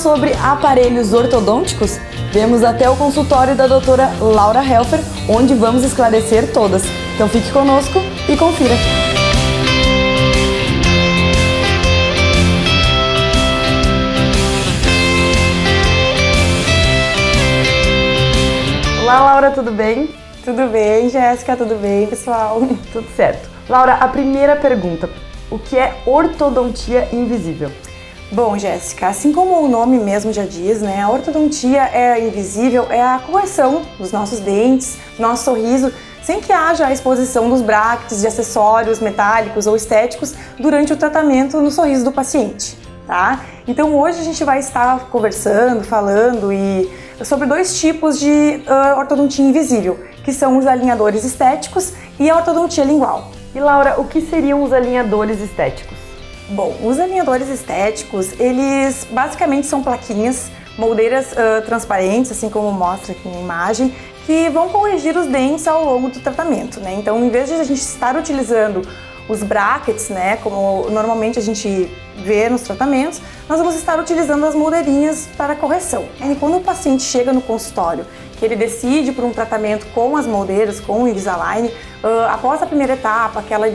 sobre aparelhos ortodônticos? Vemos até o consultório da doutora Laura Helfer, onde vamos esclarecer todas. Então fique conosco e confira! Olá, Laura, tudo bem? Tudo bem, Jéssica, tudo bem, pessoal? Tudo certo. Laura, a primeira pergunta: o que é ortodontia invisível? Bom, Jéssica, assim como o nome mesmo já diz, né, a ortodontia invisível é a correção dos nossos dentes, do nosso sorriso, sem que haja a exposição dos brackets de acessórios metálicos ou estéticos durante o tratamento no sorriso do paciente, tá? Então hoje a gente vai estar conversando, falando sobre dois tipos de ortodontia invisível, que são os alinhadores estéticos e a ortodontia lingual. E Laura, o que seriam os alinhadores estéticos? Bom, os alinhadores estéticos, eles basicamente são plaquinhas, moldeiras transparentes, assim como mostra aqui na imagem, que vão corrigir os dentes ao longo do tratamento, né? Então, em vez de a gente estar utilizando os brackets, né, como normalmente a gente vê nos tratamentos, nós vamos estar utilizando as moldeirinhas para correção. E quando o paciente chega no consultório, que ele decide por um tratamento com as moldeiras, com o Invisalign, após a primeira etapa, aquela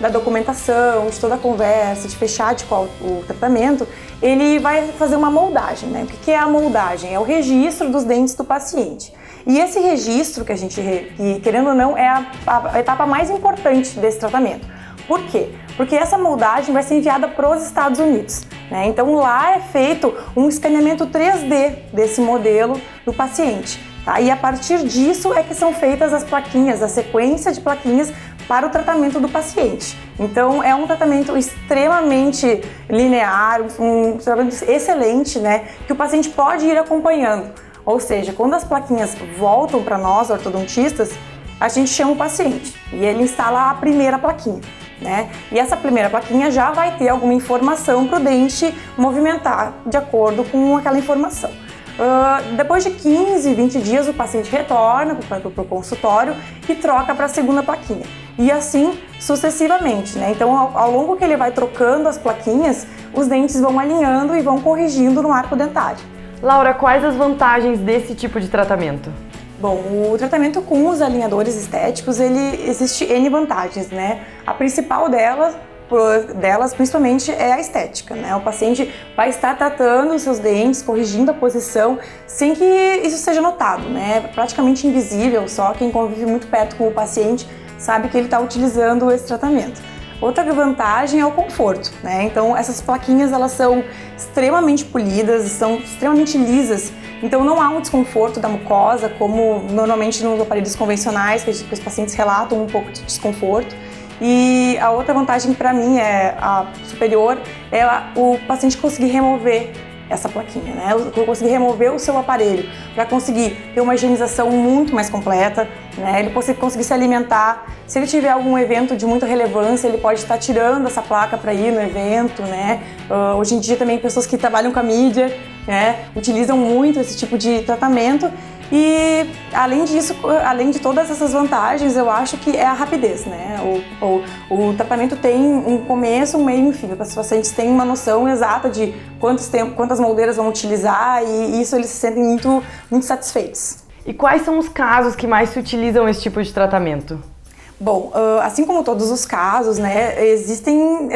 da documentação, de toda a conversa, de fechar o tratamento, ele vai fazer uma moldagem, né? O que é a moldagem? É o registro dos dentes do paciente. E esse registro que a gente, querendo ou não, é a etapa mais importante desse tratamento. Por quê? Porque essa moldagem vai ser enviada para os Estados Unidos, né? Então lá é feito um escaneamento 3D desse modelo do paciente, tá? E a partir disso é que são feitas as plaquinhas, a sequência de plaquinhas para o tratamento do paciente. Então é um tratamento extremamente linear, um tratamento excelente, né? Que o paciente pode ir acompanhando. Ou seja, quando as plaquinhas voltam para nós, ortodontistas, a gente chama o paciente e ele instala a primeira plaquinha, né? E essa primeira plaquinha já vai ter alguma informação para o dente movimentar de acordo com aquela informação. Depois de 15, 20 dias, o paciente retorna para o consultório e troca para a segunda plaquinha. E assim sucessivamente, né? Então, ao longo que ele vai trocando as plaquinhas, os dentes vão alinhando e vão corrigindo no arco dentário. Laura, quais as vantagens desse tipo de tratamento? Bom, o tratamento com os alinhadores estéticos, existe N vantagens, né? A principal delas, principalmente, é a estética, né? O paciente vai estar tratando os seus dentes, corrigindo a posição, sem que isso seja notado, né? Praticamente invisível, só quem convive muito perto com o paciente sabe que ele está utilizando esse tratamento. Outra vantagem é o conforto, né? Então essas plaquinhas, elas são extremamente polidas, são extremamente lisas, então não há um desconforto da mucosa, como normalmente nos aparelhos convencionais, que os pacientes relatam um pouco de desconforto. E a outra vantagem para mim a superior, é o paciente conseguir remover essa plaquinha, né? Conseguir remover o seu aparelho para conseguir ter uma higienização muito mais completa, né? Ele conseguir se alimentar. Se ele tiver algum evento de muita relevância, ele pode estar tirando essa placa para ir no evento, né? Hoje em dia também pessoas que trabalham com a mídia, né, utilizam muito esse tipo de tratamento. E além disso, além de todas essas vantagens, eu acho que é a rapidez, né? O tratamento tem um começo, um meio e um fim. Os pacientes têm uma noção exata de quantas moldeiras vão utilizar e isso eles se sentem muito, muito satisfeitos. E quais são os casos que mais se utilizam esse tipo de tratamento? Bom, assim como todos os casos, né, existem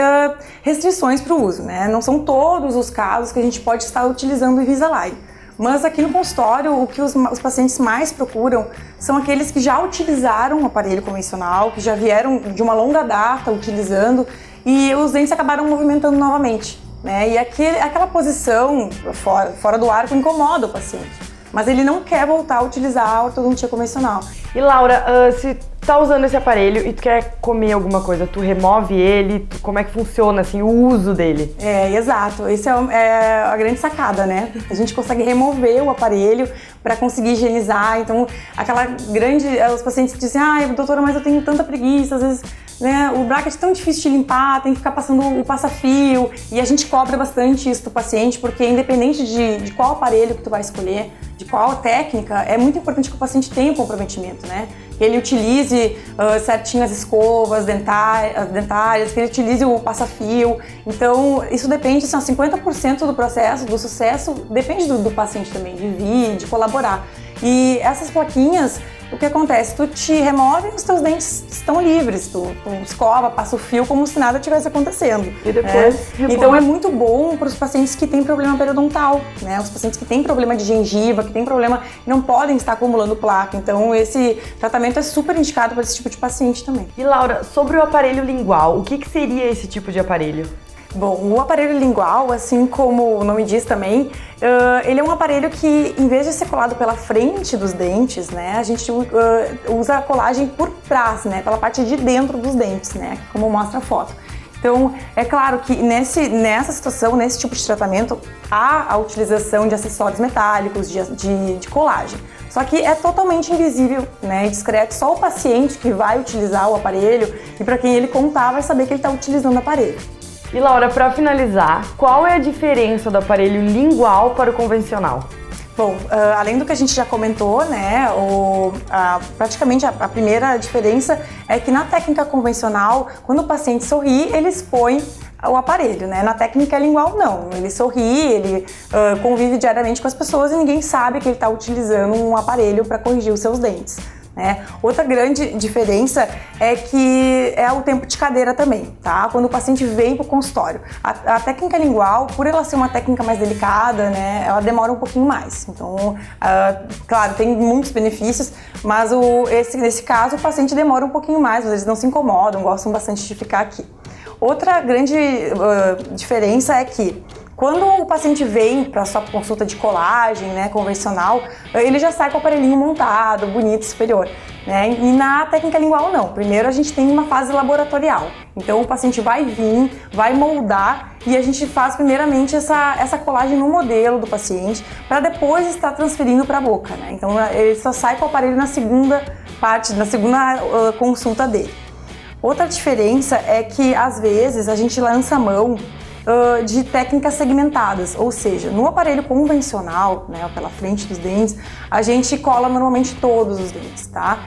restrições para o uso, né? Não são todos os casos que a gente pode estar utilizando o Invisalign. Mas aqui no consultório, o que os pacientes mais procuram são aqueles que já utilizaram o aparelho convencional, que já vieram de uma longa data utilizando e os dentes acabaram movimentando novamente, né? E aquela posição fora do arco incomoda o paciente, mas ele não quer voltar a utilizar a ortodontia convencional. E Laura, se tá usando esse aparelho e tu quer comer alguma coisa, tu remove ele? Como é que funciona assim, o uso dele? Exato. Isso é a grande sacada, né? A gente consegue remover o aparelho para conseguir higienizar. Então, os pacientes dizem, doutora, mas eu tenho tanta preguiça, às vezes né, o bracket é tão difícil de limpar, tem que ficar passando o passa-fio, e a gente cobra bastante isso do paciente, porque independente de qual aparelho que tu vai escolher, de qual técnica, é muito importante que o paciente tenha um comprometimento, né? Que ele utilize certinho as escovas dentárias, que ele utilize o passa-fio. Então, isso depende, assim, 50% do processo, do sucesso, depende do paciente também, de vir, de colaborar. E essas plaquinhas, o que acontece? Tu te remove e os teus dentes estão livres, tu escova, passa o fio como se nada tivesse acontecendo. E depois... Então é muito bom para os pacientes que têm problema periodontal, né? Os pacientes que têm problema de gengiva, que têm problema, não podem estar acumulando placa. Então esse tratamento é super indicado para esse tipo de paciente também. E Laura, sobre o aparelho lingual, o que seria esse tipo de aparelho? Bom, o aparelho lingual, assim como o nome diz também, ele é um aparelho que, em vez de ser colado pela frente dos dentes, né, a gente usa a colagem por trás, né, pela parte de dentro dos dentes, né, como mostra a foto. Então, é claro que nessa situação, nesse tipo de tratamento, há a utilização de acessórios metálicos, de colagem. Só que é totalmente invisível, né, e discreto, só o paciente que vai utilizar o aparelho e para quem ele contar vai saber que ele está utilizando o aparelho. E Laura, para finalizar, qual é a diferença do aparelho lingual para o convencional? Bom, além do que a gente já comentou, né, praticamente a primeira diferença é que na técnica convencional, quando o paciente sorri, ele expõe o aparelho, né? Na técnica lingual, não. Ele sorri, ele convive diariamente com as pessoas e ninguém sabe que ele está utilizando um aparelho para corrigir os seus dentes. Outra grande diferença é que é o tempo de cadeira também, tá? Quando o paciente vem para o consultório. A técnica lingual, por ela ser uma técnica mais delicada, né, ela demora um pouquinho mais. Então, claro, tem muitos benefícios, mas nesse caso o paciente demora um pouquinho mais, às vezes não se incomodam, gostam bastante de ficar aqui. Outra grande diferença é que quando o paciente vem para a sua consulta de colagem, né, convencional, ele já sai com o aparelhinho montado, bonito, superior, né? E na técnica lingual não. Primeiro a gente tem uma fase laboratorial. Então o paciente vai vir, vai moldar e a gente faz primeiramente essa colagem no modelo do paciente para depois estar transferindo para a boca, né? Então ele só sai com o aparelho na segunda consulta dele. Outra diferença é que às vezes a gente lança a mão de técnicas segmentadas, ou seja, no aparelho convencional, né, pela frente dos dentes, a gente cola normalmente todos os dentes, tá?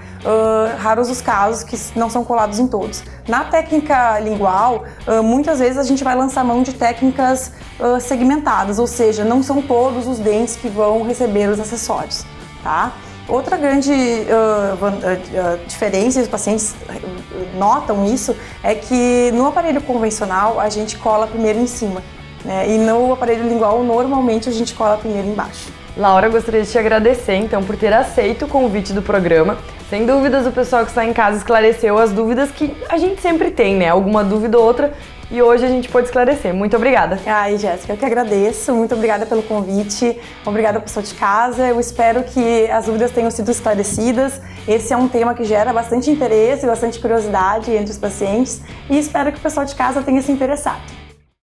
Raros os casos que não são colados em todos. Na técnica lingual, muitas vezes a gente vai lançar mão de técnicas segmentadas, ou seja, não são todos os dentes que vão receber os acessórios, tá? Outra grande diferença, e os pacientes notam isso, é que no aparelho convencional a gente cola primeiro em cima, né? E no aparelho lingual normalmente a gente cola primeiro embaixo. Laura, gostaria de te agradecer então por ter aceito o convite do programa. Sem dúvidas o pessoal que está em casa esclareceu as dúvidas que a gente sempre tem, né? Alguma dúvida ou outra. E hoje a gente pôde esclarecer. Muito obrigada. Ai, Jéssica, eu que agradeço. Muito obrigada pelo convite. Obrigada, pessoal de casa. Eu espero que as dúvidas tenham sido esclarecidas. Esse é um tema que gera bastante interesse e bastante curiosidade entre os pacientes. E espero que o pessoal de casa tenha se interessado.